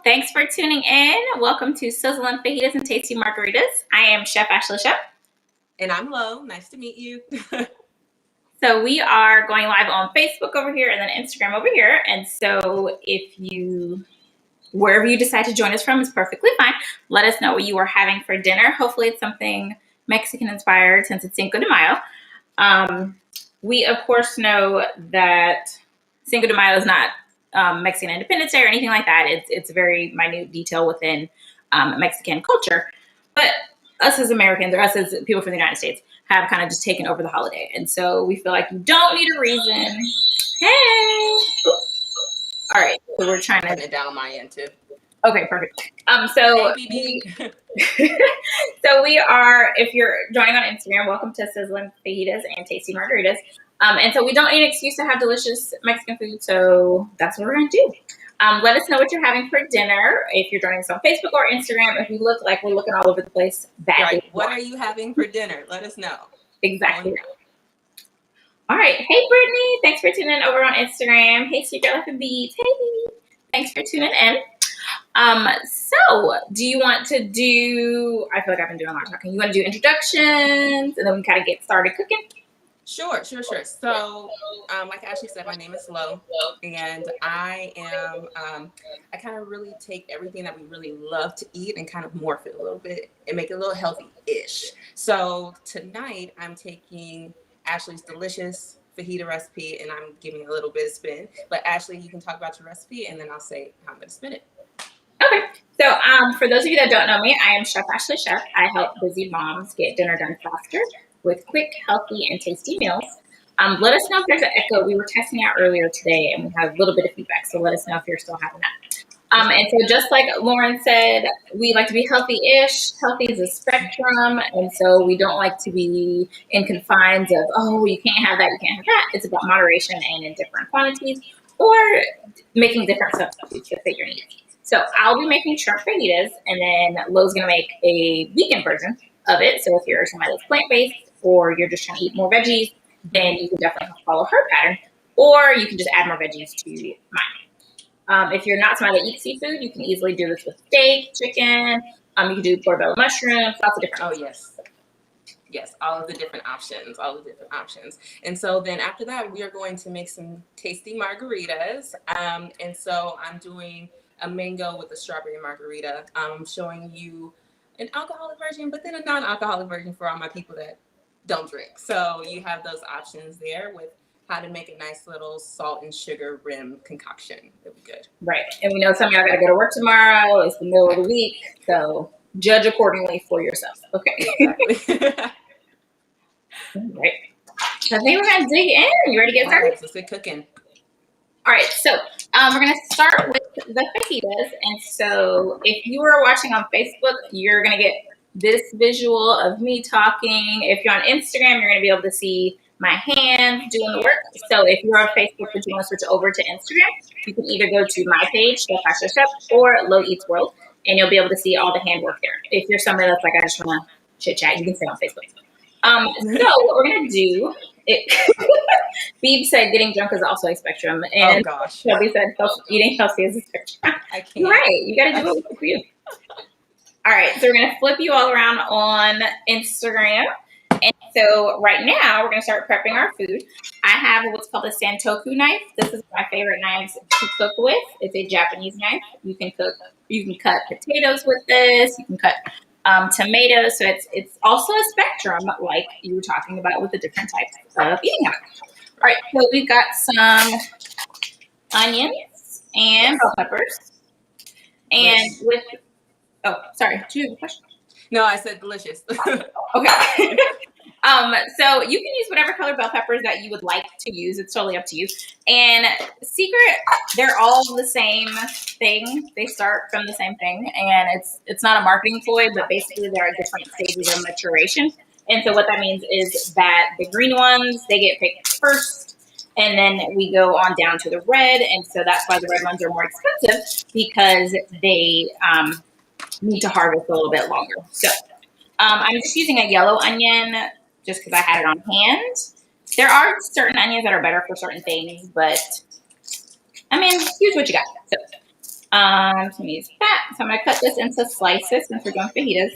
Thanks for tuning in. Welcome to Sizzling Fajitas and Tasty Margaritas. I am Chef Ashley Chef. And I'm Lo. Nice to meet you. So we are going live on Facebook over here and then Instagram over here. And so wherever you decide to join us from is perfectly fine. Let us know what you are having for dinner. Hopefully it's something Mexican inspired since it's Cinco de Mayo. We of course know that Cinco de Mayo is not Mexican Independence Day or anything like that. It's a very minute detail within Mexican culture. But us as Americans, or us as people from the United States, have kind of just taken over the holiday. And so we feel like you don't need a reason. Hey! All right, so we're trying to... Putting it down on my end, too. Okay, perfect. So we are, if you're joining on Instagram, welcome to Sizzling Fajitas and Tasty Margaritas. And so we don't need an excuse to have delicious Mexican food, so that's what we're going to do. Let us know what you're having for dinner. If you're joining us on Facebook or Instagram, if we look like we're looking all over the place, right. What are you having for dinner? Let us know. Exactly. All right. Hey, Brittany. Thanks for tuning in over on Instagram. Hey, Secret Life and Beats. Hey, thanks for tuning in. So do you want to do, I feel like I've been doing a lot of talking. You want to do introductions and then we kind of get started cooking? Sure. So, like Ashley said, my name is Lo, and I am, I kind of really take everything that we really love to eat and kind of morph it a little bit and make it a little healthy-ish. So tonight I'm taking Ashley's delicious fajita recipe and I'm giving it a little bit of spin. But Ashley, you can talk about your recipe and then I'll say how I'm going to spin it. Okay. So for those of you that don't know me, I am Chef Ashley Chef. I help busy moms get dinner done faster with quick, healthy, and tasty meals. Let us know if there's an echo. We were testing out earlier today, and we have a little bit of feedback, so let us know if you're still having that. And so just like Lauren said, we like to be healthy-ish. Healthy is a spectrum, and so we don't like to be in confines of, oh, you can't have that, you can't have that. It's about moderation and in different quantities, or making different substitutes to fit your needs. So I'll be making shrimp fajitas, and then Lo's going to make a vegan version of it. So if you're somebody that's plant-based or you're just trying to eat more veggies, then you can definitely follow her pattern. Or you can just add more veggies to mine. If you're not somebody that eats seafood, you can easily do this with steak, chicken. You can do portobello mushrooms, lots of different. Oh, yes, all of the different options, And so then after that, we are going to make some tasty margaritas. And so I'm doing a mango with a strawberry margarita. I'm showing you an alcoholic version, but then a non-alcoholic version for all my people that don't drink. So you have those options there with how to make a nice little salt and sugar rim concoction. It'll be good. Right. And we know some of y'all got to go to work tomorrow. It's the middle of the week. So judge accordingly for yourself. Okay. Exactly. Right. So I think we're going to dig in. You ready to get started? Let's get cooking. All right, so we're going to start with the fajitas. And so if you are watching on Facebook, you're going to get this visual of me talking. If you're on Instagram, you're going to be able to see my hands doing the work. So if you're on Facebook, but you want to switch over to Instagram, you can either go to my page, Chef Ashley Chef, or Lo Eats World, and you'll be able to see all the handwork there. If you're somebody that's like, I just want to chit-chat, you can stay on Facebook. So what we're going to do... Beeb said getting drunk is also a spectrum. And oh gosh. Shelby said eating healthy is a spectrum. I can't. You're right. You got to do what works for you. All right. So we're going to flip you all around on Instagram. And so right now we're going to start prepping our food. I have what's called a santoku knife. This is my favorite knives to cook with. It's a Japanese knife. You can cut potatoes with this. You can cut tomatoes. So it's also a spectrum, like you were talking about with the different types of eating habits. All right, so we've got some onions and bell peppers. And sorry, do you have a question? No, I said delicious. Okay. So you can use whatever color bell peppers that you would like to use. It's totally up to you. And secret, they're all the same thing. They start from the same thing. And it's not a marketing ploy, but basically there are different stages of maturation. And so what that means is that the green ones, they get picked first. And then we go on down to the red. And so that's why the red ones are more expensive, because they need to harvest a little bit longer. So I'm just using a yellow onion just because I had it on hand. There are certain onions that are better for certain things, but I mean, use what you got. So So I'm gonna use that. So I'm gonna cut this into slices since we're doing fajitas.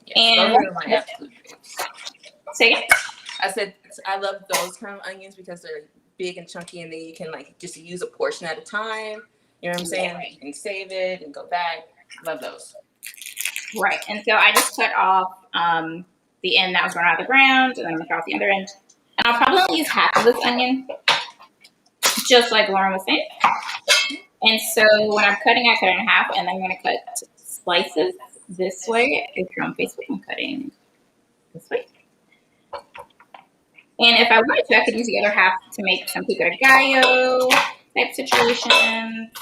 Yes, And those are my absolute faves. say it. I said I love those kind of onions because they're big and chunky, and then you can like just use a portion at a time. You know what I'm saying? You can save it and go back. Love those. Right. And so I just cut off the end that was growing out of the ground, and then I'm gonna cut off the other end. And I'll probably only use half of this onion, just like Lauren was saying. And so when I'm cutting, I cut it in half, and then I'm gonna cut slices this way. If you're on Facebook, I'm cutting this way. And if I wanted to, I could use the other half to make some Pico De Gallo type situation.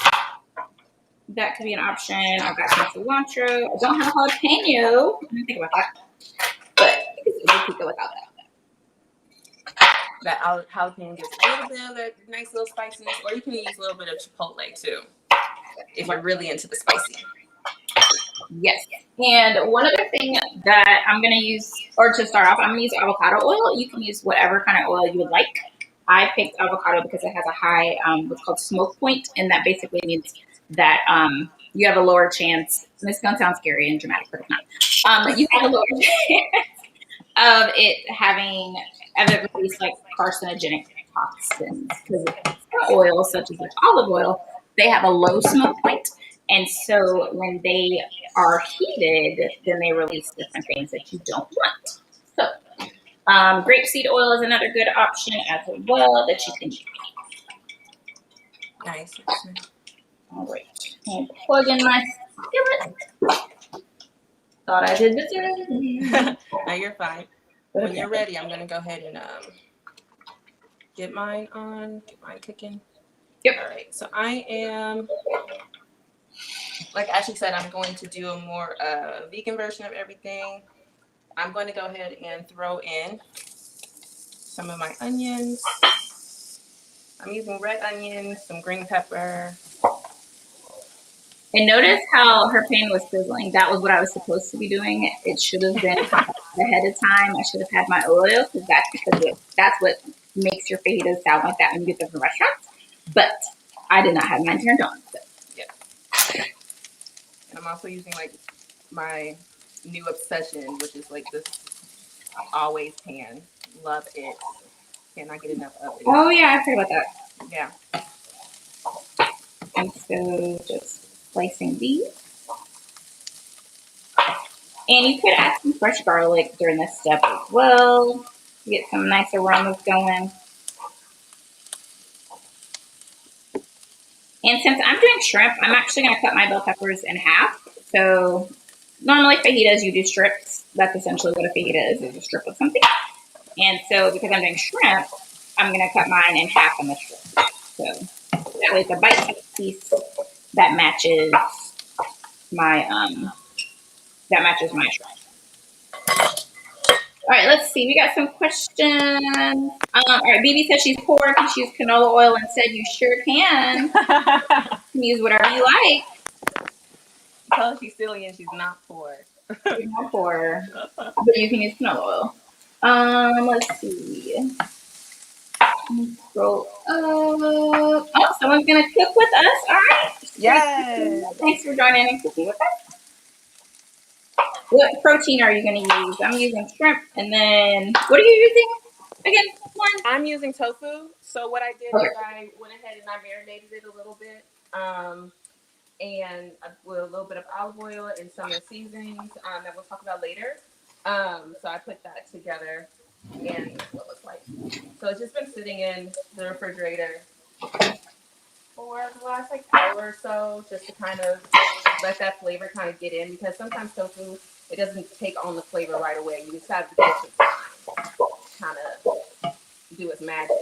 That could be an option. I've got some cilantro. I don't have a jalapeno. I didn't think about that. But you can still Pico without that. That jalapeno gives a little bit of that nice little spiciness, or you can use a little bit of chipotle too, if you're really into the spicy. Yes. And one other thing that I'm going to use, or to start off, I'm going to use avocado oil. You can use whatever kind of oil you would like. I picked avocado because it has a high, what's called smoke point, and that basically means that you have a lower chance. And this is going to sound scary and dramatic, but it's not. You have a lower chance of it having, of it release like carcinogenic toxins because oil, such as like olive oil, they have a low smoke point. And so when they are heated, then they release different things that you don't want. So grapeseed oil is another good option as well that you can use. Nice. All right. And plug in my skillet. Thought I did this earlier. No, you're fine. When you're ready, I'm going to go ahead and get mine cooking. Yep. All right. So I am, like Ashley said, I'm going to do a more vegan version of everything. I'm going to go ahead and throw in some of my onions. I'm using red onions, some green pepper. And notice how her pan was sizzling. That was what I was supposed to be doing. It should have been ahead of time. I should have had my oil because that's what makes your fajitas sound like that when you get them from restaurants. But I did not have mine turned on. So. Yeah. And I'm also using like my new obsession, which is like this always pan. Love it. Cannot get enough of it. Oh yeah, I heard about that. Yeah. And so just slicing these. And you could add some fresh garlic during this step as well to get some nice aromas going. And since I'm doing shrimp, I'm actually going to cut my bell peppers in half. So normally fajitas, you do strips. That's essentially what a fajita is a strip of something. And so because I'm doing shrimp, I'm going to cut mine in half on the strip. So that way it's a bite-sized piece that matches my shrimp. All right, let's see. We got some questions. All right, BB says she's poor. Can she use canola oil instead? You sure can. You can use whatever you like. Tell her she's silly and she's not poor. She's not poor, but you can use canola oil. Let's see. Scroll up. Oh, someone's gonna cook with us. All right. Yes. Thanks for joining and cooking with us. What protein are you going to use? I'm using shrimp. And then, what are you using again? I'm using tofu. So what I did is I went ahead and I marinated it a little bit. And with a little bit of olive oil and some of the seasonings that we'll talk about later. So I put that together and what it looks like. So it's just been sitting in the refrigerator for the last hour or so, just to kind of let that flavor kind of get in, because sometimes tofu, it doesn't take on the flavor right away. You just have to give it time, kind of do its magic.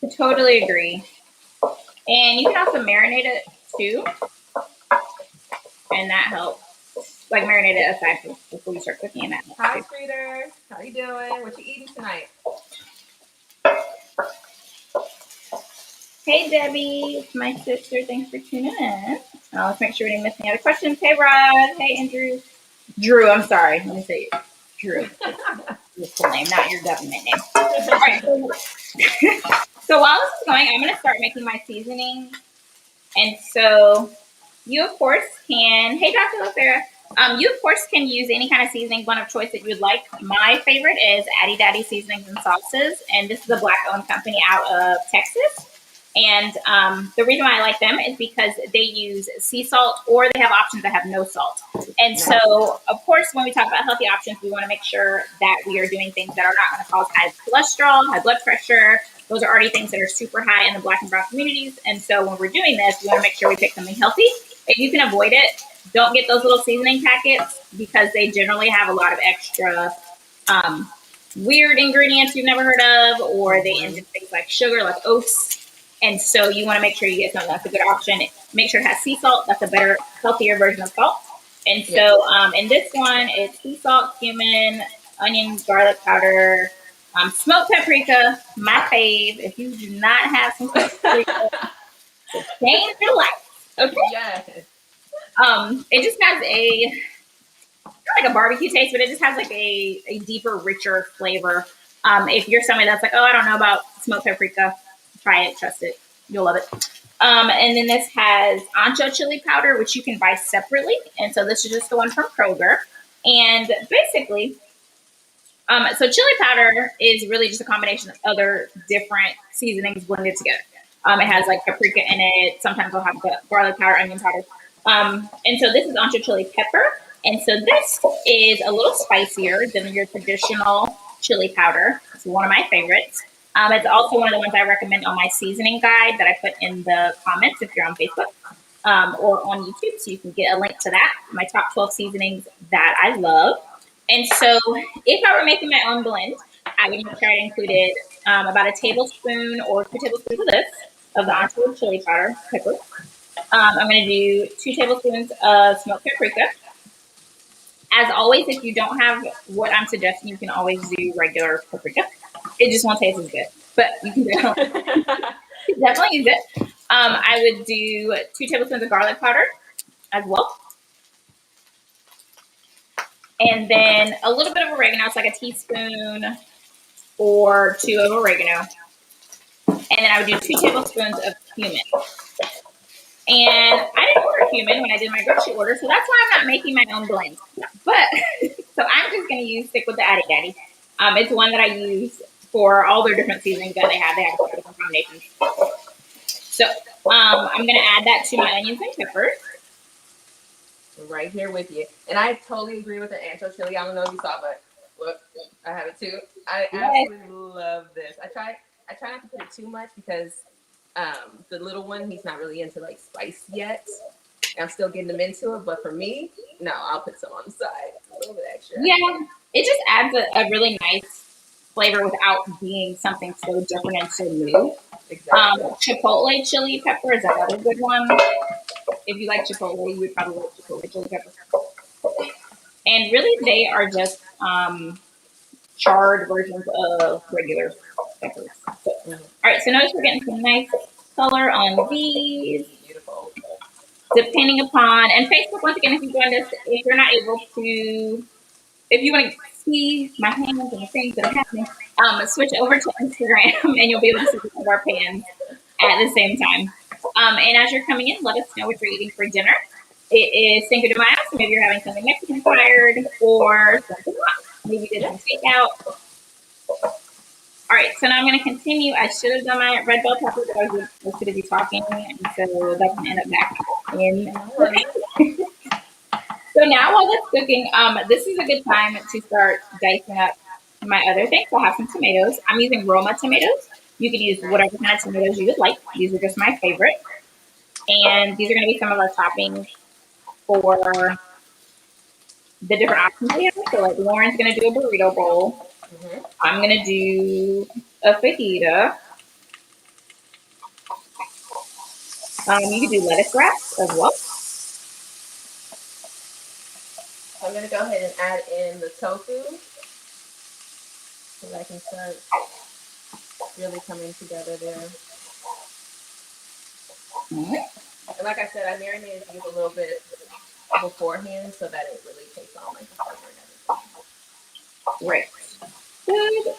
I totally agree. And you can also marinate it too, and that helps. Like marinate it aside before you start cooking it. Hi, Streeter. How you doing? What you eating tonight? Hey, Debbie. It's my sister. Thanks for tuning in. Let's make sure we didn't miss any other questions. Hey, Rod. Hey, Andrew. Drew, I'm sorry. Let me say it. Drew. Your full name, not your government name. All right. So while this is going, I'm going to start making my seasoning. And so you, of course, can, hey, Dr. LaFera, you, of course, can use any kind of seasoning blend of choice that you would like. My favorite is Addy Daddy Seasonings and Sauces, and this is a Black-owned company out of Texas. And the reason why I like them is because they use sea salt, or they have options that have no salt. And so, of course, when we talk about healthy options, we want to make sure that we are doing things that are not going to cause high cholesterol, high blood pressure. Those are already things that are super high in the Black and brown communities. And so when we're doing this, we want to make sure we pick something healthy. If you can avoid it, don't get those little seasoning packets because they generally have a lot of extra weird ingredients you've never heard of, or they end in things like sugar, like oats. And so you want to make sure you get something that's a good option. Make sure it has sea salt. That's a better, healthier version of salt. And so in this one, it's sea salt, cumin, onion, garlic powder, smoked paprika, my fave. If you do not have some smoked paprika, it's change your life. Okay. Yes. It just has like a barbecue taste, but it just has like a deeper, richer flavor. If you're somebody that's like, oh, I don't know about smoked paprika, try it, trust it, you'll love it. And then this has Ancho chili powder, which you can buy separately. And so this is just the one from Kroger. And basically, so chili powder is really just a combination of other different seasonings blended together. It has like paprika in it. Sometimes they'll have garlic powder, onion powder. And so this is Ancho chili pepper. And so this is a little spicier than your traditional chili powder. It's one of my favorites. It's also one of the ones I recommend on my seasoning guide that I put in the comments if you're on Facebook or on YouTube. So you can get a link to that, my top 12 seasonings that I love. And so if I were making my own blend, I would make sure I included about a tablespoon or 2 tablespoons of this, of the Ancho chili powder, pepper. I'm going to do 2 tablespoons of smoked paprika. As always, if you don't have what I'm suggesting, you can always do regular paprika. It just won't taste as good, but you can definitely use it. I would do 2 tablespoons of garlic powder as well. And then a little bit of oregano. It's like a teaspoon or 2 of oregano. And then I would do 2 tablespoons of cumin. And I didn't order cumin when I did my grocery order, so that's why I'm not making my own blend. But so I'm just going to stick with the Addy Daddy. It's one that I use for all their different seasonings that they have. They have different combinations. So I'm going to add that to my onions and peppers. Right here with you. And I totally agree with the Ancho chili. I don't know if you saw, but look, I have it too. I absolutely love this. I try not to put it too much because the little one, he's not really into like spice yet. I'm still getting him into it, but for me, no, I'll put some on the side, a little bit extra. Yeah, it just adds a really nice flavor without being something so different and so new. Exactly. Chipotle chili pepper is another good one. If you like chipotle, you would probably like chipotle chili pepper. And really, they are just charred versions of regular peppers. So, all right, so notice we're getting some nice color on these. Beautiful. Depending upon, and Facebook, once again, if you joined us, if you're not able to, if you want to see my hands and the things that are happening, switch over to Instagram and you'll be able to see both of our pans at the same time. And as you're coming in, let us know what you're eating for dinner. It is Cinco de Mayo, so maybe you're having something Mexican inspired or something else. Maybe you did some takeout. All right, so now I'm going to continue. I should have done my red bell pepper, but I was going to be talking, and so that's going to end up back in. So now while that's cooking, this is a good time to start dicing up my other things. I'll have some tomatoes. I'm using Roma tomatoes. You can use whatever kind of tomatoes you would like. These are just my favorite. And these are going to be some of our toppings for the different options we have. So like Lauren's going to do a burrito bowl. I'm going to do a fajita. You can do lettuce wraps as well. I'm going to go ahead and add in the tofu so that I can start really coming together there. And like I said, I marinated these a little bit beforehand so that it really takes on like the flavor and everything. Right. Good.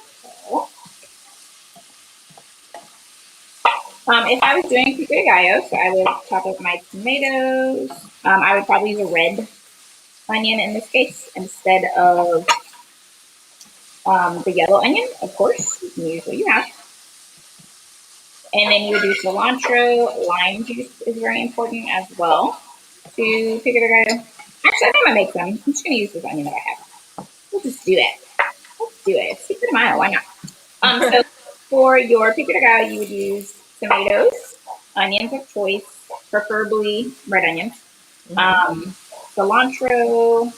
If I was doing pico de gallo, so I would chop up my tomatoes. I would probably use a red onion in this case instead of the yellow onion, of course. You can use what you have. And then you would do cilantro. Lime juice is very important as well to pico de gallo. Actually, I think I'm gonna make some. I'm just gonna use this onion that I have. We'll just do that. Let's do it. It's Cinco de Mayo. Why not? So for your pico de gallo, you would use tomatoes, onions of choice, preferably red onions, cilantro,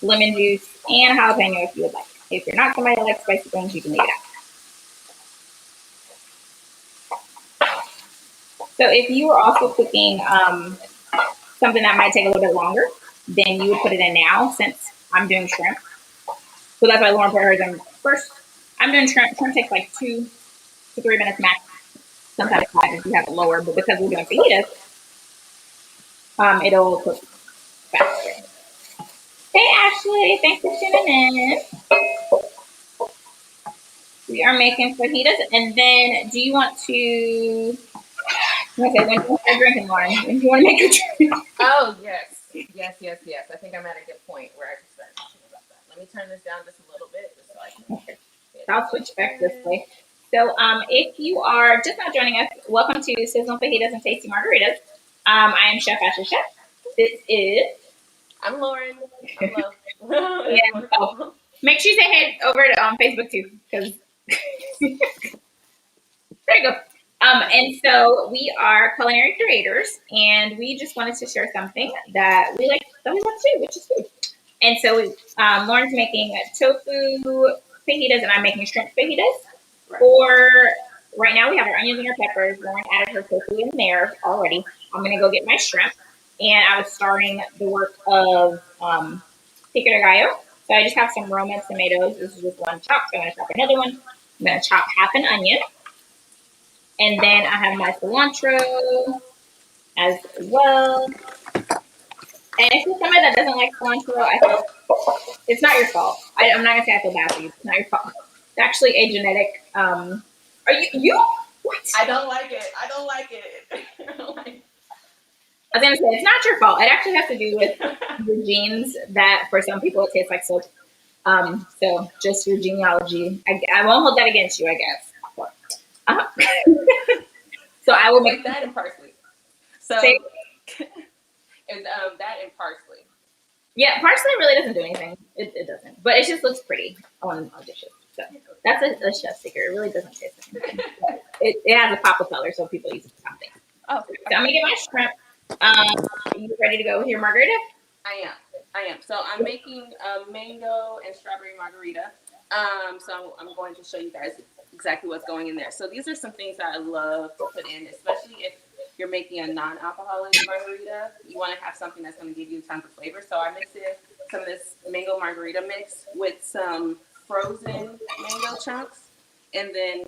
lemon juice, and jalapeno if you would like. If you're not somebody that likes spicy things, you can leave it out. So if you were also cooking something that might take a little bit longer, then you would put it in now since I'm doing shrimp. So that's why Lauren put hers in first. I'm doing shrimp. Shrimp takes like 2 to 3 minutes max. Sometimes 5 if you have it lower, but because we're doing fajitas, it'll cook faster. Hey Ashley, thanks for tuning in. We are making fajitas, and then do you want to? When do you start drinking, Lauren? When do you want to make your drink? Oh yes. I think I'm at a good point where I can start talking about that. Let me turn this down just a little bit, just so I can. Okay. I'll switch back this way. So, if you are just not joining us, welcome to Sizzling Fajitas and Tasty Margaritas. I am Chef Ashley Chef. This is. I'm Lauren. Hello. Yeah. Oh, make sure you say hey over on Facebook too, because there you go. And so we are culinary creators, and we just wanted to share something that we like to do, which is food. And so Lauren's making tofu fajitas, and I'm making shrimp fajitas. For right now, we have our onions and our peppers. Lauren added her tofu in there already. I'm gonna go get my shrimp, and I was starting the work of pico de gallo. So I just have some Roma tomatoes. This is just one chop. So I'm gonna chop another one. I'm gonna chop half an onion, and then I have my cilantro as well. And if you're somebody that doesn't like cilantro, I feel it's not your fault. I'm not gonna say I feel bad for you. It's not your fault. It's actually a genetic. Are you? What? I don't like it. I don't like it. I don't like it. I was gonna say it's not your fault. It actually has to do with your genes. That for some people it tastes like soap. So just your genealogy. I won't hold that against you, I guess. So I will make that and parsley. So and that and parsley. Yeah, parsley really doesn't do anything. It doesn't, but it just looks pretty on dishes. So that's a chef secret. It really doesn't taste anything. It has a pop of color, so people use it for something. Oh, so I'm gonna get my shrimp. Are you ready to go with your margarita? I am. So I'm making a mango and strawberry margarita. So I'm going to show you guys exactly what's going in there. So these are some things that I love to put in, especially if you're making a non-alcoholic margarita. You want to have something that's going to give you tons of flavor. So I mixed in some of this mango margarita mix with some frozen mango chunks, and then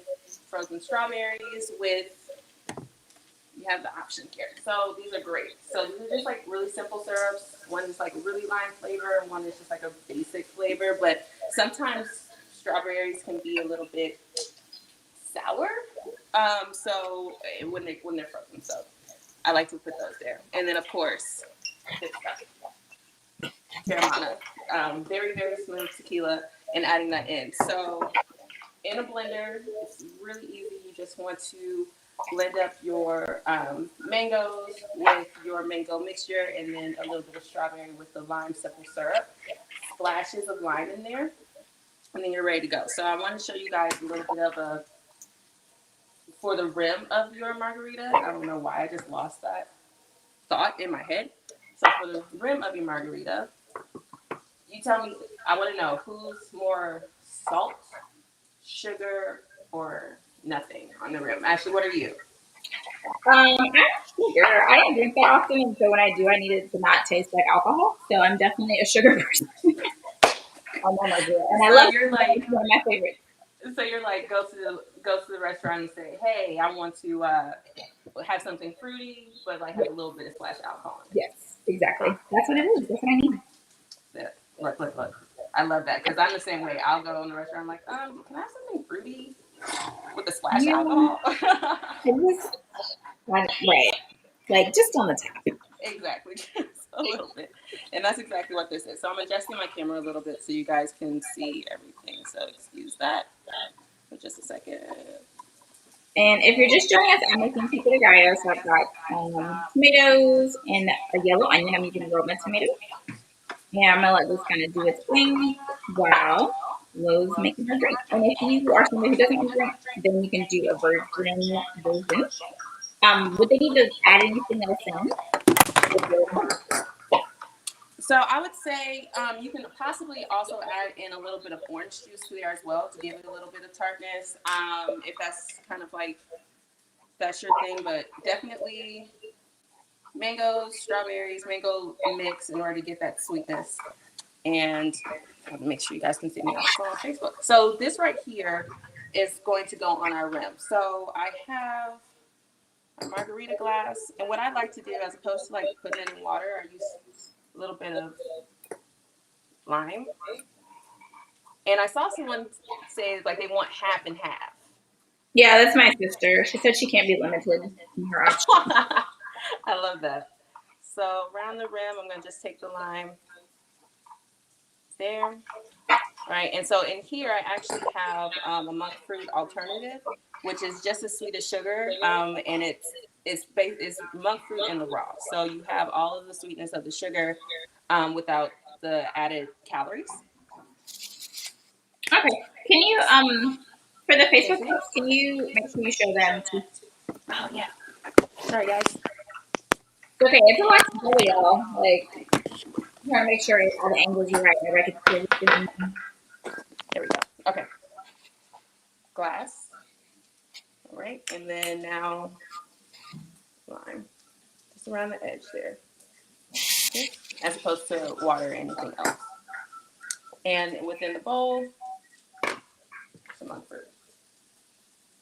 frozen strawberries with. You have the option here. So these are great. So these are just like really simple syrups. One is like really lime flavor, and one is just like a basic flavor. But sometimes strawberries can be a little bit sour. So when they're frozen, so I like to put those there. And then of course, this stuff, Terramana, very smooth tequila, and adding that in. So in a blender, it's really easy. You just want to blend up your mangoes with your mango mixture, and then a little bit of strawberry with the lime simple syrup. Splashes of lime in there, and then you're ready to go. So I want to show you guys a little bit of for the rim of your margarita. I don't know why I just lost that thought in my head. So for the rim of your margarita, you tell me. I want to know who's more salt, sugar, or nothing on the rim. Ashley, what are you? I'm sugar. I don't drink that often, and so when I do, I need it to not taste like alcohol. So I'm definitely a sugar person. On my margarita, and I love you're like it's one of my favorites. So you're like go to the restaurant and say, hey, I want to have something fruity, but like have a little bit of splash of alcohol. Yes, exactly. That's what it is. That's what I need. Yeah. Look. I love that because I'm the same way. I'll go in the restaurant. I'm like, can I have something fruity? with a splash of alcohol. Right. Like just on the top. Exactly, just a little bit. And that's exactly what this is. So I'm adjusting my camera a little bit so you guys can see everything. So excuse that for just a second. And if you're just joining us, I'm making pico de gallo. So I've got tomatoes and a yellow onion. I'm using Roma tomato. And I'm gonna let this kind of do its thing while Lowe's making her drink. And if you are somebody who doesn't want to drink, then you can do a virgin version. Would they need to add anything else in? So I would say you can possibly also add in a little bit of orange juice to there as well to give it a little bit of tartness. If that's kind of like that's your thing, but definitely mangoes, strawberries, mango mix in order to get that sweetness. And I want to make sure you guys can see me on Facebook. So this right here is going to go on our rim. So I have a margarita glass, and what I like to do, as opposed to like putting it in water, I use a little bit of lime. And I saw someone say like they want half and half. Yeah, that's my sister. She said she can't be limited in her options. I love that. So around the rim, I'm gonna just take the lime there. All right, and so in here I actually have a monk fruit alternative, which is just as sweet as sugar, and it's monk fruit in the raw. So you have all of the sweetness of the sugar without the added calories. Okay. Can you for the Facebook post, can you make sure you show them too? Oh yeah. Sorry guys. Okay, it's a lot to tell y'all. Like, I'm trying to make sure all the angles you're right. Maybe I could see everything. There we go. Okay. Glass. All right, and then now lime, just around the edge there, okay. As opposed to water or anything else. And within the bowl, some monk fruit.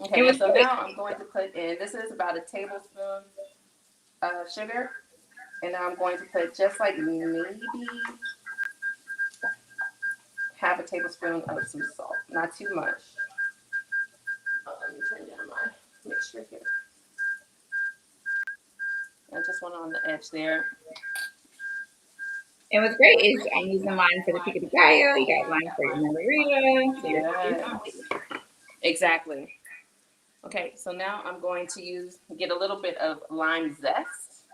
Okay, so now I'm going to put in, this is about a tablespoon of sugar. And now I'm going to put just like maybe half a tablespoon of some salt. Not too much. Let me turn down my mixture here. I just went on the edge there. And what's great is I'm using mine for the pico de gallo. You got mine for your margarita. Yes. Exactly. Okay, so now I'm going to get a little bit of lime zest.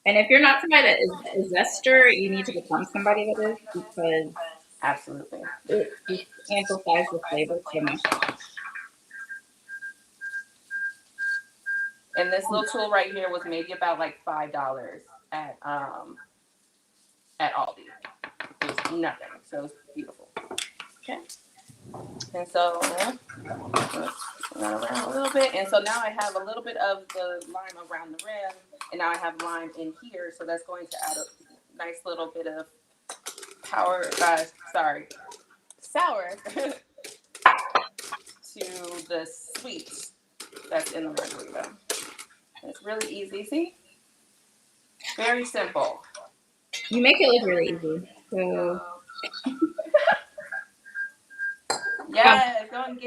And if you're not somebody that is a zester, you need to become somebody that is, because absolutely it just amplifies the flavor so much. And this little tool right here was maybe about like $5 at Aldi. It was nothing, so it's beautiful. Okay. And so around a little bit, and so now I have a little bit of the lime around the rim, and now I have lime in here, so that's going to add a nice little bit of sour to the sweet that's in the margarita. It's really easy. See, very simple. You make it look really easy. So yes, go and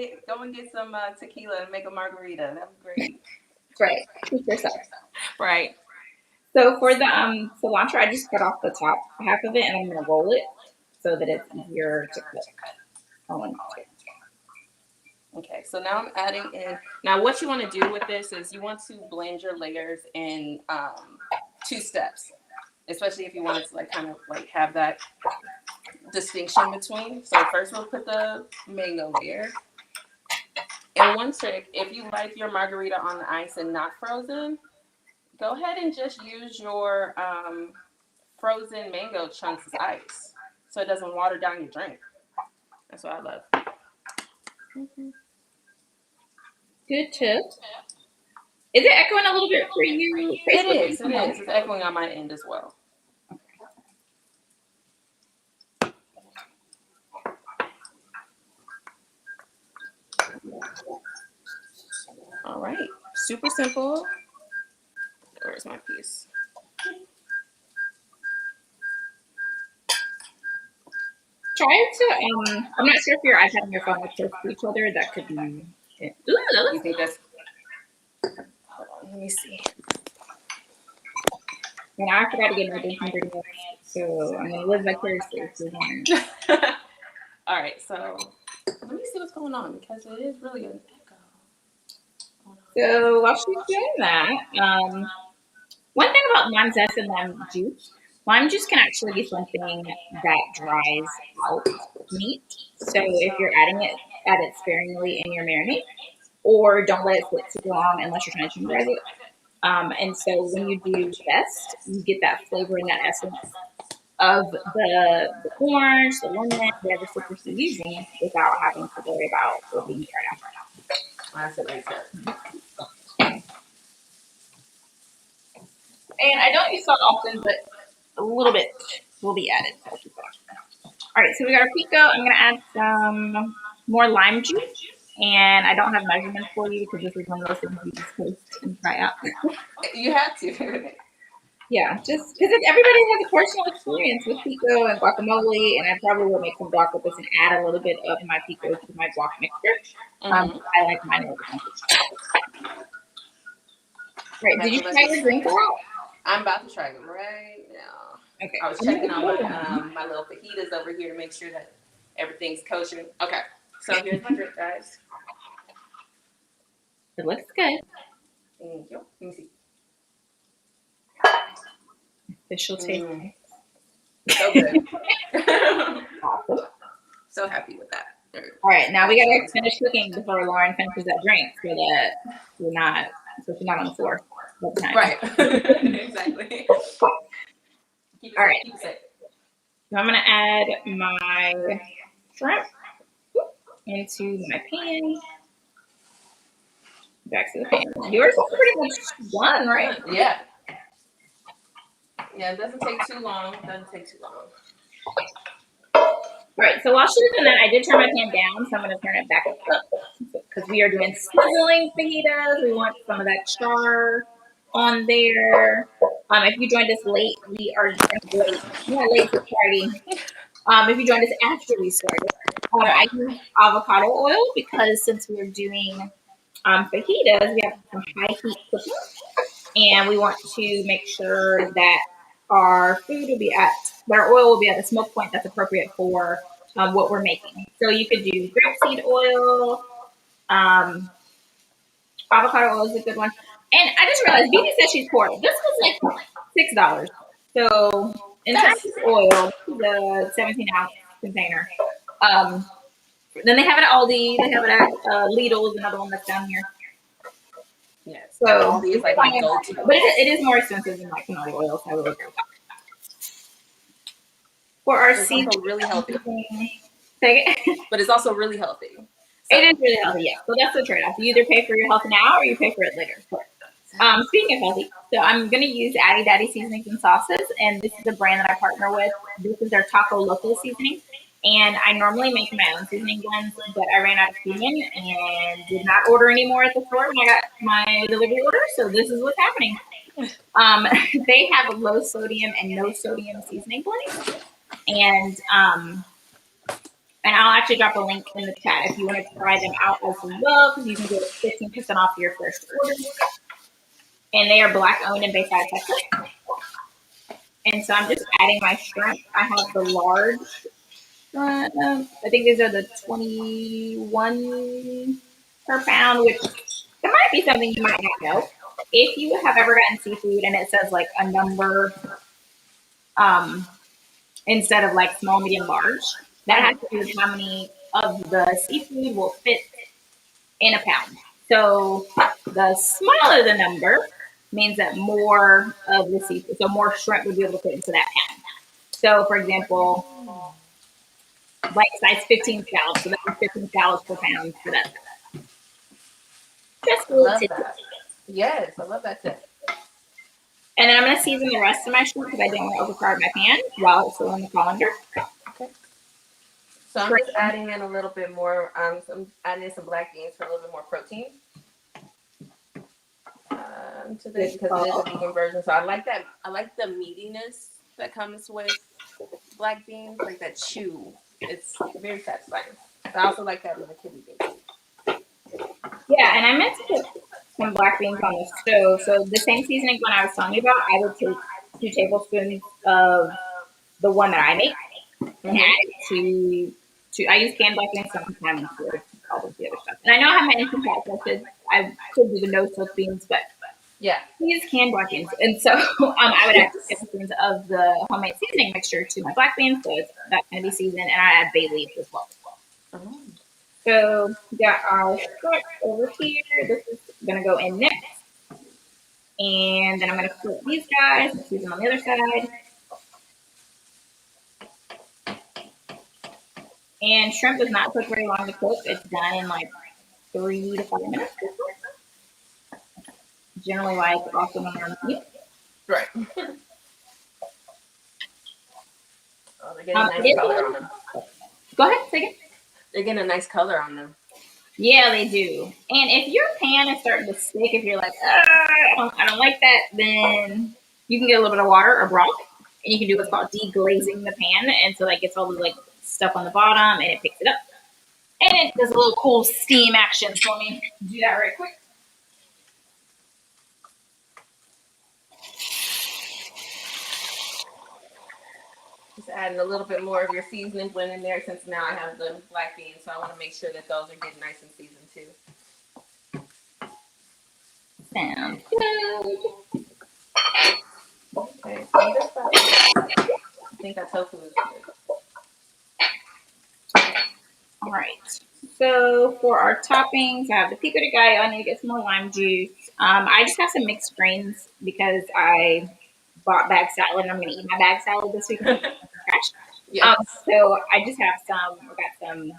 get some tequila and make a margarita. That'd be great. Right, treat yourself. Right. So for the cilantro, I just cut off the top half of it, and I'm gonna roll it so that it's easier to cook. Okay, so now I'm adding in. Now, what you want to do with this is you want to blend your layers in 2 steps, especially if you want it to like kind of like have that distinction between. So first we'll put the mango layer. And one trick, if you like your margarita on the ice and not frozen, go ahead and just use your frozen mango chunks as ice, so it doesn't water down your drink. That's what I love. Mm-hmm. Good tip. Is it echoing a little bit for you? It is. It's echoing on my end as well. All right. Super simple. Where's my piece? try to, I'm not sure if your iPad and your phone are close to each other. That could be it. Ooh, that You looks think that's? Hold on, let me see. And I forgot to get my drinking ingredients, so I'm gonna live vicariously through him. All right, so let me see what's going on because it is really an echo. Hold on. So while she's doing that, one thing about lime zest and lime juice, lime juice can actually be something that dries out meat. So if you're adding it, add it sparingly in your marinade, or don't let it sit too long unless you're trying to tenderize it. And so when you do zest, you get that flavor and that essence of the orange, the lemon, whatever citrus you're using, without having to worry about it being dried out. That's a great tip. And I don't use salt often, but a little bit will be added. All right, so we got our pico. I'm gonna add some more lime juice, and I don't have measurements for you because this is one of those things you just taste and try out. You have to. Yeah, just because everybody has a personal experience with pico and guacamole, and I probably will make some guac with this and add a little bit of my pico to my guac mixture. I like mine a little bit. Right, did you try your drink out? I'm about to try it right now. Okay. I was checking on my little fajitas over here to make sure that everything's kosher. Okay, so here's my drink, guys. It looks good. Thank you. Let me see. Official taste. So good. Awesome. So happy with that. All right, now we gotta finish cooking before Lauren finishes that drink, so that she's not on the floor all the time. Right. Exactly. All right. So I'm gonna add my shrimp into my pan. Back to the pan. Yours is pretty much done, right? Yeah. Yeah, it doesn't take too long. All right, so while she was doing that, I did turn my pan down, so I'm going to turn it back up because we are doing sizzling fajitas. We want some of that char on there. If you joined us late, we are late. Not late to the party. If you joined us after we started, I use avocado oil because since we're doing fajitas, we have some high heat cooking, and we want to make sure that our food will be that our oil will be at the smoke point that's appropriate for what we're making. So you could do grapeseed oil, avocado oil is a good one. And I just realized Bibi said she's poor. This was like $6. So in terms of oil, the 17-ounce container. Then they have it at Aldi. They have it at Lidl's, another one that's down here. Yes. So Aldi is like my go-to. But it is more expensive than like canola oil, so I would agree with that. For our seeds, also really healthy. But it's also really healthy. So. It is really healthy, yeah. So that's the trade-off. You either pay for your health now or you pay for it later. Speaking of healthy, so I'm going to use Addy Daddy seasonings and sauces, and this is a brand that I partner with. This is their Taco Local seasoning, and I normally make my own seasoning blends, but I ran out of cumin and did not order any more at the store when I got my delivery order, so this is what's happening. They have low sodium and no sodium seasoning blends, and I'll actually drop a link in the chat if you want to try them out as well, because you can get 15% off your first order. And they are black owned and based out of Texas. And so I'm just adding my shrimp. I have the large shrimp. I think these are the 21 per pound, which there might be something you might not know. If you have ever gotten seafood and it says like a number instead of like small, medium, large, that has to do with how many of the seafood will fit in a pound. So the smaller the number means that more of the seafood, so more shrimp would be able to fit into that pound. So for example, like size 15 scallops, so that's 15 scallops per pound for that. Just a little tip. Yes, I love that tip. And then I'm going to season the rest of my shrimp because I didn't want to overcrowd my pan while it's still in the colander. Okay. So I'm just adding in a little bit more, I'm adding in some black beans for a little bit more protein. To this because it is a vegan version. So I like that. I like the meatiness that comes with black beans, like that chew. It's very satisfying. I also like that in the kidney beans. Yeah, and I meant to put some black beans on the stove. So the same seasoning one I was telling you about, I would take 2 tablespoons of the one that I make and add it to I use canned black beans sometimes with all of the other stuff. And I know I have my instant pot, so I could do the no silk beans, but Yeah. I use canned black beans. And so I would add 2 tablespoons of the homemade seasoning mixture to my black beans, so that's going to be seasoned, and I add bay leaves as well. Oh. So we got our shrimp over here. This is going to go in next. And then I'm going to flip these guys and season on the other side. And shrimp does not take very long to cook. It's done in like 3 to 5 minutes. Generally like also on meat. Right. Oh, they're getting a nice color on them. Go ahead, say it. They're getting a nice color on them. Yeah, they do. And if your pan is starting to stick, if you're like, I don't like that, then you can get a little bit of water or broth, and you can do what's called deglazing the pan, and so that gets all the like stuff on the bottom, and it picks it up, and it does a little cool steam action. So let me do that right quick. Just adding a little bit more of your seasoning blend in there since now I have the black beans, so I want to make sure that those are getting nice and seasoned too. Sounds good. Okay, so on this side, I think that tofu is good. All right. So for our toppings, I have the Pico De Gallo. I need to get some more lime juice. I just have some mixed grains because I bought bag salad and I'm going to eat my bag salad this week. Yes. So I just have I got some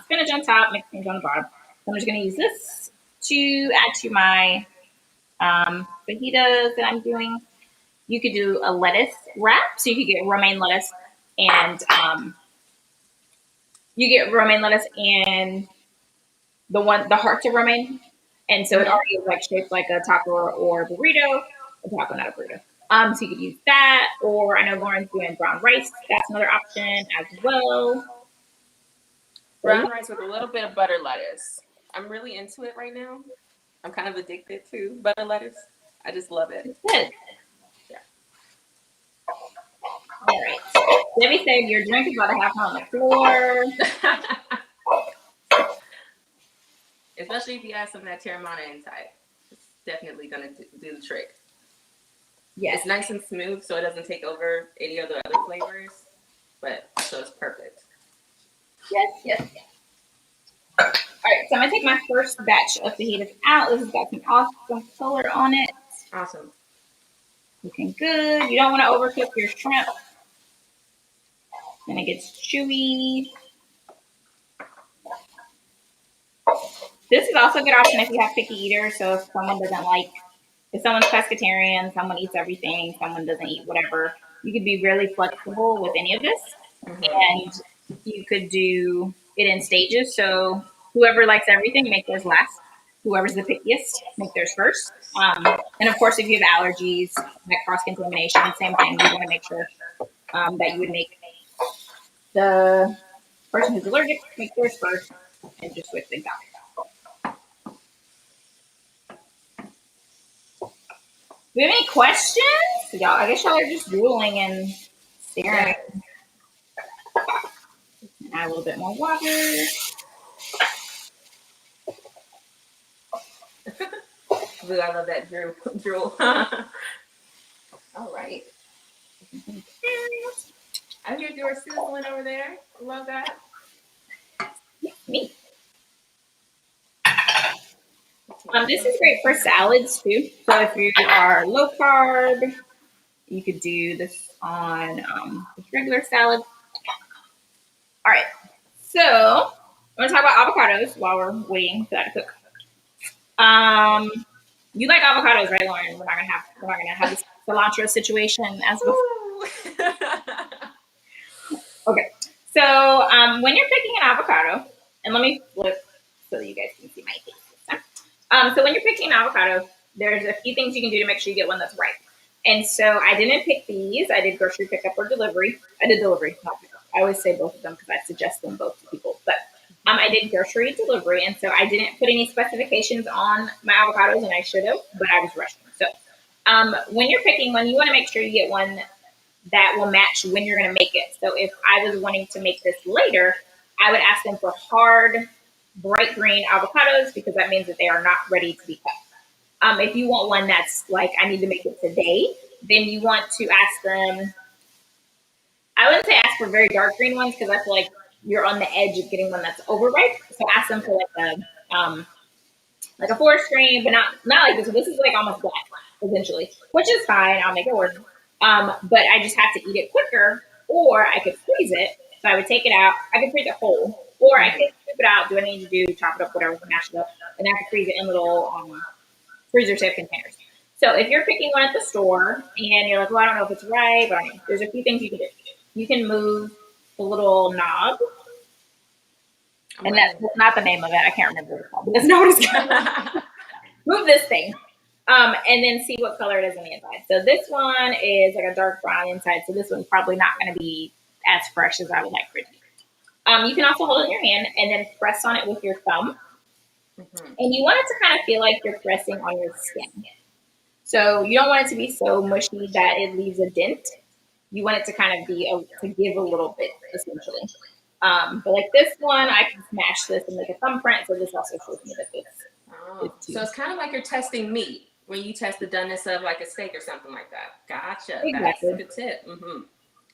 spinach on top, mixed greens on the bottom. So I'm just going to use this to add to my fajitas that I'm doing. You could do a lettuce wrap, so you could get romaine lettuce and the hearts of romaine, and so it already is like shaped like a taco or a burrito. A taco, not a burrito. So you could use that, or I know Lauren's doing brown rice. That's another option as well. Brown rice with a little bit of butter lettuce. I'm really into it right now. I'm kind of addicted to butter lettuce. I just love it. It's good. Yeah. All right. Debbie said your drink is about to happen on the floor. Especially if you add some of that Terramana inside. It's definitely going to do the trick. Yes. It's nice and smooth, so it doesn't take over any of the other flavors, but so it's perfect. Yes. All right, so I'm going to take my first batch of fajitas out. This has got some awesome color on it. Awesome. Looking good. You don't want to overcook your shrimp. Then it gets chewy. This is also a good option if you have picky eaters. So if someone's pescatarian, someone eats everything, someone doesn't eat whatever, you could be really flexible with any of this. And you could do it in stages. So whoever likes everything, make theirs last. Whoever's the pickiest, make theirs first. And of course, if you have allergies, like cross-contamination, same thing. You want to make sure that you would make the person who's allergic make theirs first and just switch things out. Do you have any questions? Y'all, I guess y'all are just drooling and staring. Add a little bit more water. Ooh, I love that drool. All right. I hear you were sizzling over there. Love that. Me. This is great for salads too. So if you are low carb, you could do this on just regular salad. All right. So I'm gonna talk about avocados while we're waiting for that to cook. You like avocados, right, Lauren? We're not gonna have this cilantro situation as before. Okay. So when you're picking an avocado, and let me flip so that you guys can see my face this time. So when you're picking an avocado, there's a few things you can do to make sure you get one that's ripe. And so I didn't pick these. I did grocery pickup or delivery. I did delivery, not pickup. I always say both of them because I suggest them both to people. But I did grocery delivery, and so I didn't put any specifications on my avocados, and I should have, but I was rushing. So when you're picking one, you want to make sure you get one that will match when you're going to make it. So if I was wanting to make this later, I would ask them for hard, bright green avocados because that means that they are not ready to be cut. If you want one that's like, I need to make it today, then you want to ask them, I wouldn't say ask for very dark green ones because I feel like you're on the edge of getting one that's overripe. So ask them for like a forest green, but not like this. This is like almost black, essentially, which is fine. I'll make it work. But I just have to eat it quicker, or I could freeze it. So I would take it out. I could freeze it whole, or I could scoop it out, do what I need to do, chop it up, whatever, mash it up, and I could freeze it in little freezer safe containers. So if you're picking one at the store and you're like, well, I don't know if it's right, but there's a few things you can do. You can move the little knob, and that's not the name of it. I can't remember what it's called, but that's not what it's called. Move this thing. And then see what color it is on the inside. So this one is like a dark brown inside. So this one's probably not going to be as fresh as I would like for it to be. You can also hold it in your hand and then press on it with your thumb. Mm-hmm. And you want it to kind of feel like you're pressing on your skin. So you don't want it to be so mushy that it leaves a dent. You want it to kind of be to give a little bit, essentially. But like this one, I can smash this and make a thumbprint. So this also shows me that this. Oh, so it's kind of like you're testing meat when you test the doneness of like a steak or something like that. Gotcha. Exactly. That's a good tip. Mm-hmm.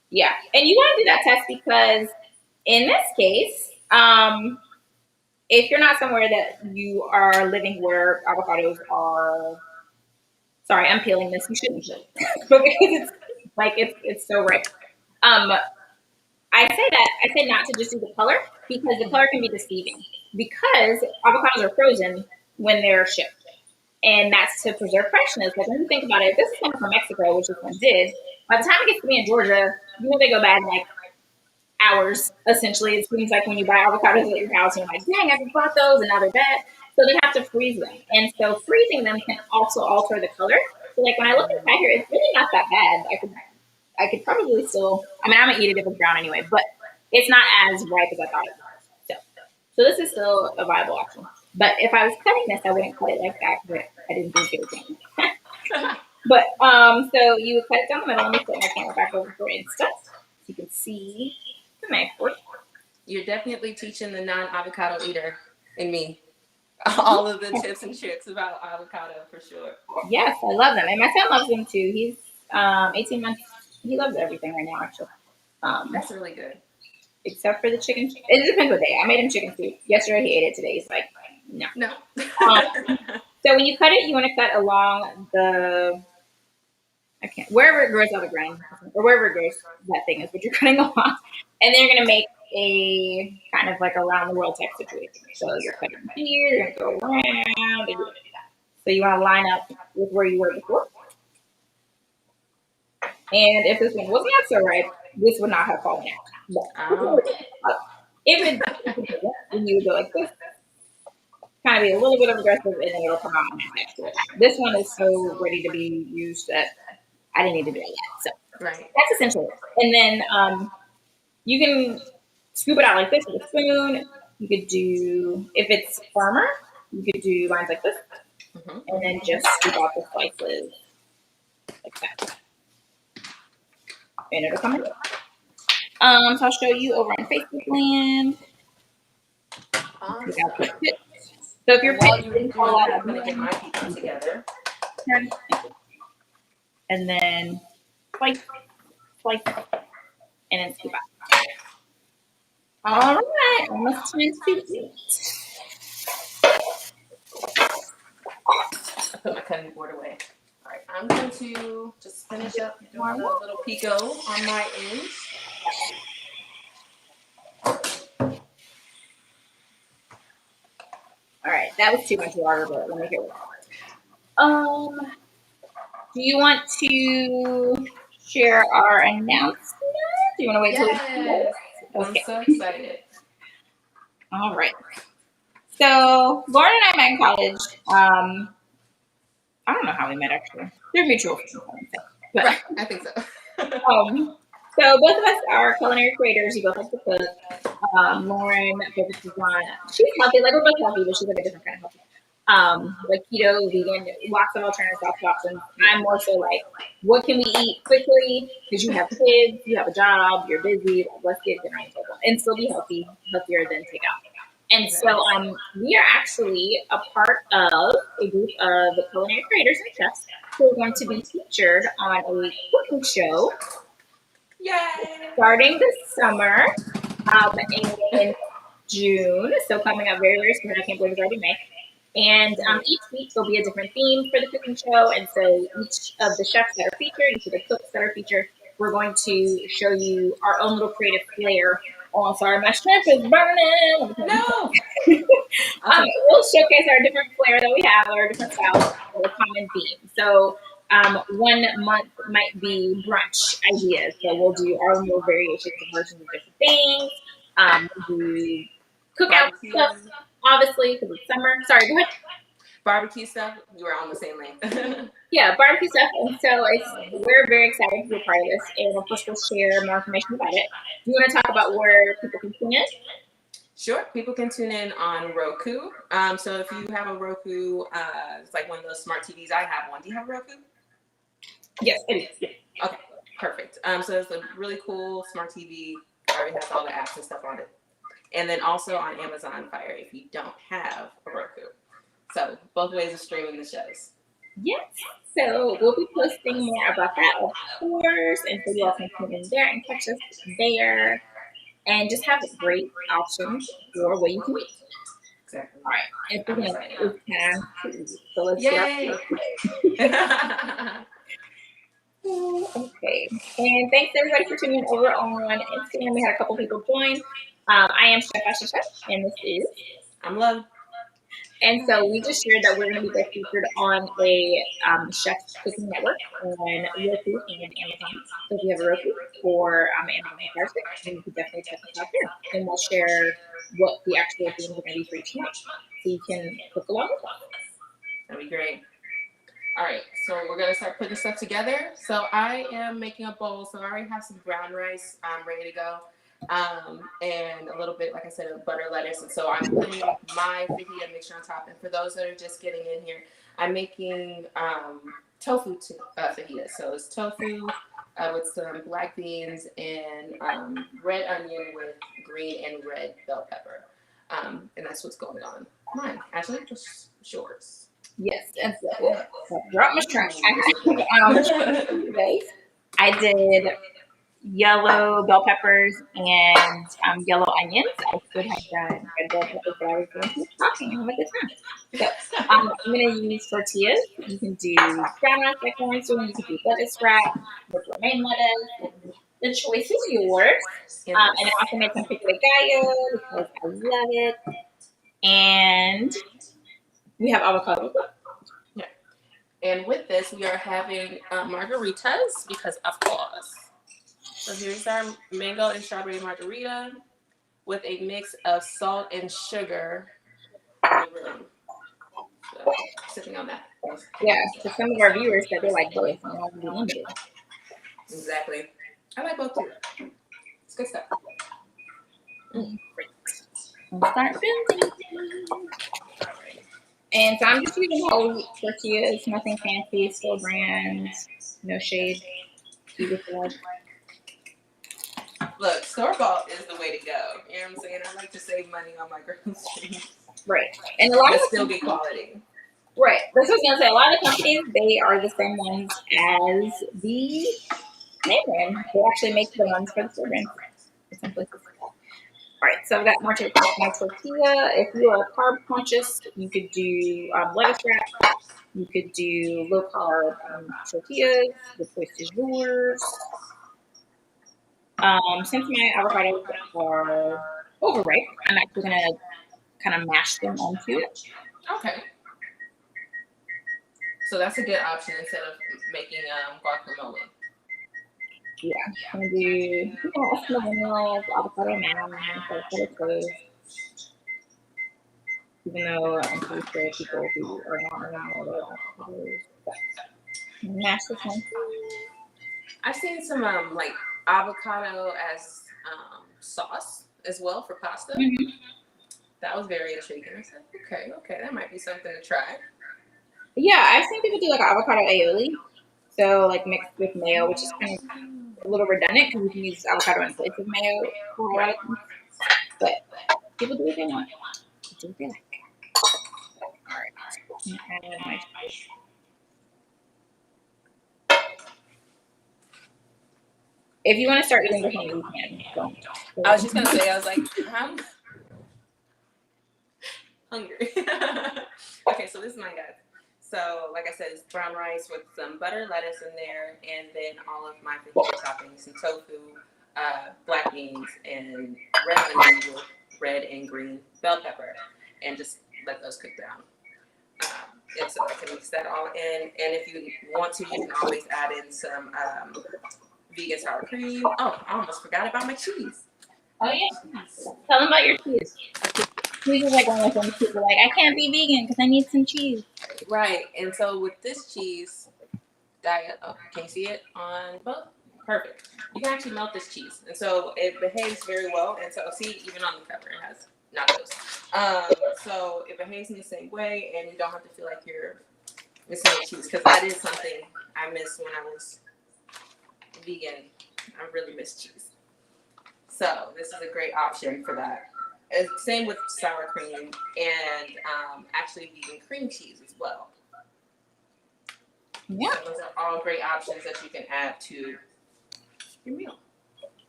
Yeah, and you want to do that test because in this case, if you're not somewhere that you are living where avocados are, sorry, I'm peeling this. You shouldn't peel because it's so ripe. I say not to just do the color because the color can be deceiving because avocados are frozen when they're shipped. And that's to preserve freshness. Like when you think about it, if this is coming from Mexico, which this one did, by the time it gets to me in Georgia, they go bad in like hours, essentially. It seems like when you buy avocados at your house, you're like, dang, I just bought those and now they're bad. So they have to freeze them. And so freezing them can also alter the color. So like when I look inside here, it's really not that bad. I could probably still, I'm going to eat it if it's brown anyway, but it's not as ripe as I thought it was. So this is still a viable option. But if I was cutting this, I wouldn't cut it like that because I didn't think it was going to. But so you would cut it down the middle. Let me put my camera back over for instance. So you can see the knife work. You're definitely teaching the non-avocado eater in me all of the tips and tricks about avocado for sure. Yes, I love them. And my son loves them too. He's 18 months. He loves everything right now, actually. That's really good. Except for the chicken. It depends what day. I made him chicken soup. Yesterday he ate it. Today he's like, no. So when you cut it, you want to cut along wherever it grows out of the ground, or wherever it grows, that thing is what you're cutting along. And then you're going to make a kind of like around the world type situation. So you're cutting here, you're going to go around. So you want to line up with where you were before. And if this one was not so ripe, this would not have fallen out. If then you would go like this. Kind of be a little bit aggressive, and then it'll come out next to it. This one is so ready to be used that I didn't need to do it yet. So that's essentially it. And then you can scoop it out like this with a spoon. You could do, if it's firmer, you could do lines like this, and then just scoop out the slices like that. And it'll come in. So I'll show you over on Facebook land. Awesome. So if you're I'm going to get my people together. And then slice, and then scoop out. All right, almost time to eat. I put my cutting board away. All right, I'm going to just finish up doing a little pico on my end. All right, that was too much water, but let me get it. Do you want to share our announcement? Do you want to wait till? Yes, okay. I'm so excited. All right. So Lauren and I met in college. I don't know how we met actually. They're mutual friends, but right, I think so. So both of us are culinary creators. We both like to cook. Lauren focuses on she's healthy, like we're both healthy, but she's like a different kind of healthy. Like keto, vegan, lots of alternative options. I'm more so like, what can we eat quickly? Because you have kids, you have a job, you're busy. Like, let's get dinner on the table and still be healthy, healthier than takeout. And so, we are actually a part of a group of culinary creators and chefs who are going to be featured on a cooking show Yay! starting this summer in June. So coming up very, very soon. I can't believe it's already May. And each week there'll be a different theme for the cooking show. And so each of the chefs that are featured, each of the cooks that are featured, we're going to show you our own little creative flair. Oh, sorry, my chef is burning. No. We'll showcase our different flair that we have, our different styles, with a common theme. So one month might be brunch ideas. So we'll do our own little variations and versions of different things. We'll do cookout stuff, obviously, because it's summer. Sorry, go ahead. Barbecue stuff, you were on the same lane. Yeah, barbecue stuff. And so we're very excited to be a part of this. And of course, we'll share more information about it. Do you want to talk about where people can tune in? Sure. People can tune in on Roku. So if you have a Roku, it's like one of those smart TVs. I have one. Do you have a Roku? Yes, it is. Yeah. Okay, perfect. So it's a really cool smart TV. It already has all the apps and stuff on it. And then also on Amazon Fire if you don't have a Roku. So both ways of streaming the shows. Yes. So we'll be posting more about that, of course. And so you all can tune in there and catch us there. And just have great options for what you can eat. Exactly. All right. And speaking of, it's time to eat. So let's Yay! Okay. And thanks everybody for tuning in over on Instagram. We had a couple people join. I am Chef Ashley Chef, and this is I'm Love. And so we just shared that we're going to be both featured on a chef's cooking network on Roku and Amazon. So if you have a Roku or Amazon Fire Stick, then you can definitely check us out there. And we'll share what the actual themes are going to be for each month, so you can cook along with us. That'd be great. All right, so we're gonna start putting stuff together. So I am making a bowl. So I already have some brown rice ready to go, and a little bit, like I said, of butter, lettuce. And so I'm putting my fajita mixture on top. And for those that are just getting in here, I'm making tofu fajitas. So it's tofu with some black beans and red onion with green and red bell pepper, and that's what's going on. Mine, Ashley, just yours. Yes, and so drop my trash. I did yellow bell peppers and yellow onions. I could have done red bell peppers, but I was going to keep talking and have a good time. So I'm going to use tortillas. You can do brown rice like orange, so you can do lettuce wrap with romaine lettuce. The choice is yours. And I also made some Pico De Gallo because I love it. And we have avocado. Yeah. And with this, we are having margaritas because, of course. So here's our mango and strawberry margarita with a mix of salt and sugar. So, sipping on that. Yeah, for some of our viewers said they like both. And want to be limited. Exactly. I like both too. It's good stuff. We'll start building. And so I'm just using whole wheat tortillas, nothing fancy, store brand, no shade. Look, store bought is the way to go. You know what I'm saying? I like to save money on my groceries. Right. And a lot but of still get quality. Right. That's what I was gonna say. A lot of companies, they are the same ones as the name brand. They actually make the ones for the store brand. All right, so I've got my tortilla. If you are carb conscious, you could do lettuce wrap. You could do low carb tortillas. The choice is yours. Since my avocados are overripe, I'm actually gonna kind of mash them onto it. Okay. So that's a good option instead of making guacamole. Yeah, I'm gonna do avocado man, avocado toast. Even though I'm pretty sure people who are not anymore mash this one. I've seen some like avocado as sauce as well for pasta. Mm-hmm. That was very intriguing. I said, okay, that might be something to try. Yeah, I've seen people do like avocado aioli, so like mixed with mayo, which is kind of a little redundant because you can use avocado in place of mayo for a lot Right. of things. But people do what they want. Do what they like. All right. And my if you want to start eating with me, you can. Don't. I was just gonna say, I was like, I'm hungry. Okay, so this is mine, guys. So, like I said, it's brown rice with some butter, lettuce in there, and then all of my vegetable toppings, some tofu, black beans, and red onion with red and green bell pepper, and just let those cook down. And so I can mix that all in. And if you want to, you can always add in some vegan sour cream. Oh, I almost forgot about my cheese. Oh yeah. Tell them about your cheese. Cheese is like one of those things people are like, I can't be vegan because I need some cheese. Right. And so with this cheese diet, oh, can you see it on both? Perfect. You can actually melt this cheese. And so it behaves very well. And so see, even on the cover, it has nachos. So it behaves in the same way, and you don't have to feel like you're missing the cheese, because that is something I missed when I was vegan. I really miss cheese. So this is a great option for that. Same with sour cream and actually vegan cream cheese as well. Yeah. So those are all great options that you can add to your meal.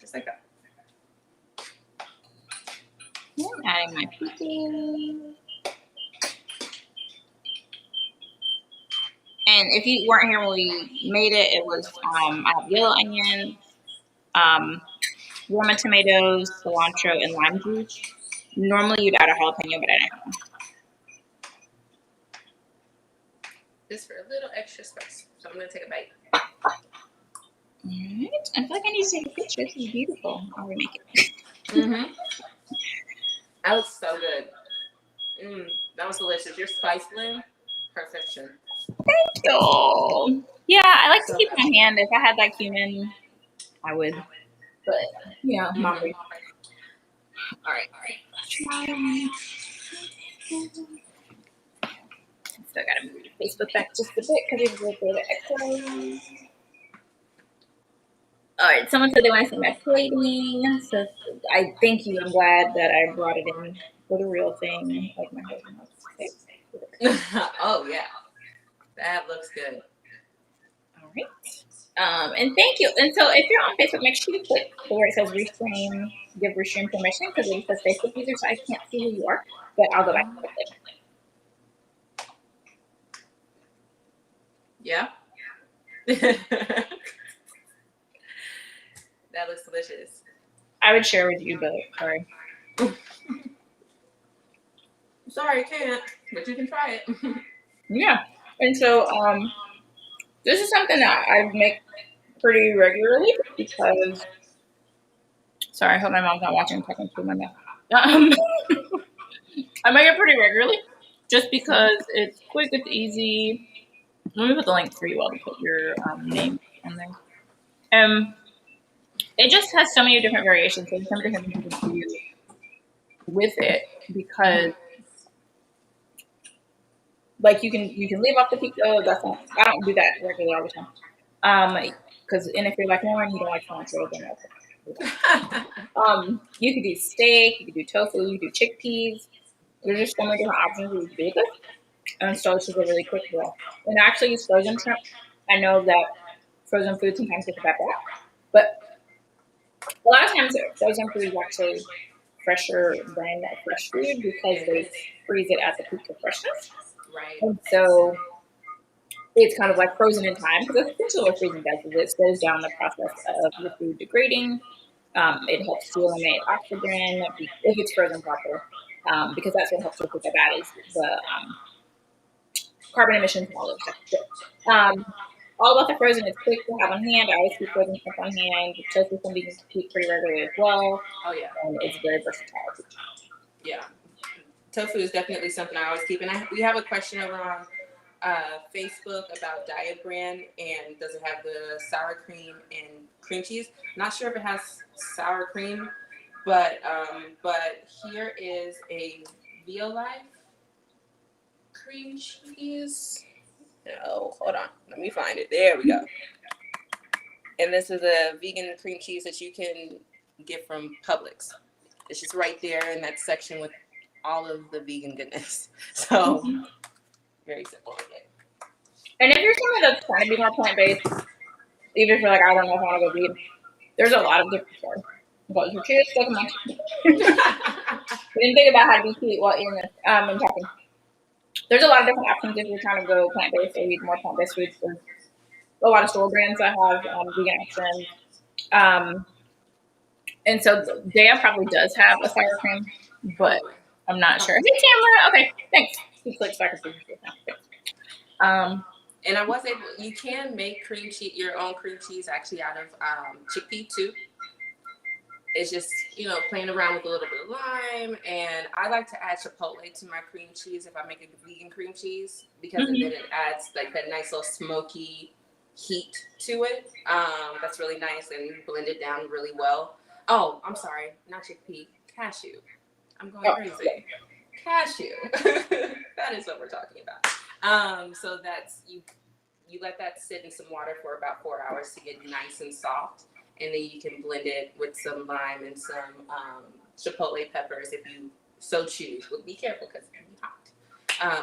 Just like that. Yeah, adding my pickles. And if you weren't here when we made it, it was I have yellow onions, Roma tomatoes, cilantro, and lime juice. Normally you'd add a jalapeno, but I didn't have one. Just for a little extra spice. So I'm gonna take a bite. Alright. I feel like I need to take a picture. This is beautiful. I'll remake it. Mm-hmm. That looks so good. That was delicious. Your spice blend, perfection. Thank you. Yeah, I like to keep my hand. If I had that cumin, I would. But, you know, mom. All right. Still gotta move Facebook back just a bit because it's a bit of echo. All right, someone said they want to see my plating, so I thank you. I'm glad that I brought it in for the real thing, like my husband wants to say. Oh yeah, that looks good. All right, and thank you. And so, if you're on Facebook, make sure you click where it says Restream, give Restream permission, because it says Facebook user, so I can't see who you are. But I'll go back to it. Yeah. That looks delicious. I would share with you, but sorry. Sorry, I can't, but you can try it. Yeah. And so this is something that I make pretty regularly because sorry, I hope my mom's not watching talking through my mouth. I make it pretty regularly just because it's quick, it's easy. Let me put the link for you all to put your name on there. It just has so many different variations. So some different things you can do with it because, like, you can leave off the pico. That's not. I don't do that regularly all the time. Because if you're like Lauren, you don't like cilantro, then that's you could do steak, you could do tofu, you could do chickpeas. There's just so many different options you could do this. And so it's just a really quick roll. And I actually use frozen shrimp. I know that frozen food sometimes gets a bad rap, but a lot of times frozen food is actually fresher than fresh food because they freeze it at the peak of freshness. Right. And so it's kind of like frozen in time because essentially what freezing does is it slows down the process of the food degrading. It helps to eliminate oxygen if it's frozen proper, because that's what helps with the bad is the carbon emissions and all those stuff. All about the frozen is quick to have on hand. I always keep frozen stuff on hand. Tofu can be keep pretty regularly as well. Oh yeah. And it's very versatile. Yeah. Tofu is definitely something I always keep. And we have a question over on Facebook about Diet Brand, and does it have the sour cream and cream cheese? Not sure if it has sour cream, but here is a Violife cream cheese. No, hold on. Let me find it. There we go. And this is a vegan cream cheese that you can get from Publix. It's just right there in that section with all of the vegan goodness. So very simple to get. And if you're someone that's trying to be more plant-based, even if you're like, I don't know if I want to go vegan, there's a lot of different stores. But your kids stuck in my we didn't think about how to be cute while eating this and talking. There's a lot of different options if you're trying to go plant-based or eat more plant-based foods. There's a lot of store brands that have vegan options. And so Daya probably does have a sour cream, but I'm not sure. Hey, Tamara. Okay, thanks. He clicks back and forth now. And I was able. You can make cream cheese, your own cream cheese, actually out of chickpea too. It's just, playing around with a little bit of lime, and I like to add chipotle to my cream cheese if I make a vegan cream cheese, because then it adds like that nice little smoky heat to it. That's really nice, and blend it down really well. Oh, I'm sorry, not chickpea, cashew. I'm going crazy. Cashew. That is what we're talking about. So that's you let that sit in some water for about 4 hours to get nice and soft, and then you can blend it with some lime and some chipotle peppers if you so choose. But be careful because it can be hot.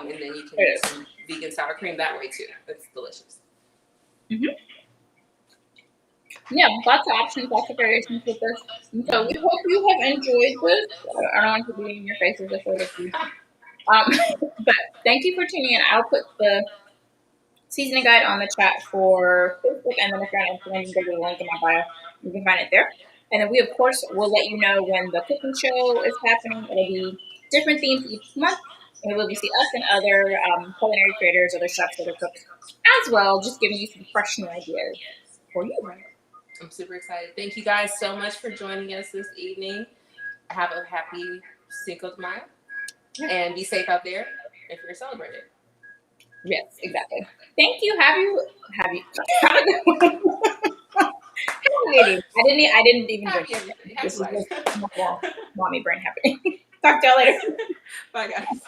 And then you can make some vegan sour cream that way too. It's delicious. Yeah, lots of options, lots of variations with this. And so we hope you have enjoyed this. I don't want to be in your faces if it's you. But thank you for tuning in. I'll put the seasoning guide on the chat for Facebook, and then if you're on Instagram, you can go to the link in my bio. You can find it there. And then we, of course, will let you know when the cooking show is happening. It'll be different themes each month. And we'll see us and other culinary creators, other chefs, other cooks as well, just giving you some fresh new ideas for you. I'm super excited. Thank you guys so much for joining us this evening. Have a happy Cinco de Mayo. And be safe out there if you're celebrating. Yes, exactly. Thank you. Have you? I didn't even drink it. This is just mommy brain happening. Talk to y'all later. Bye, guys.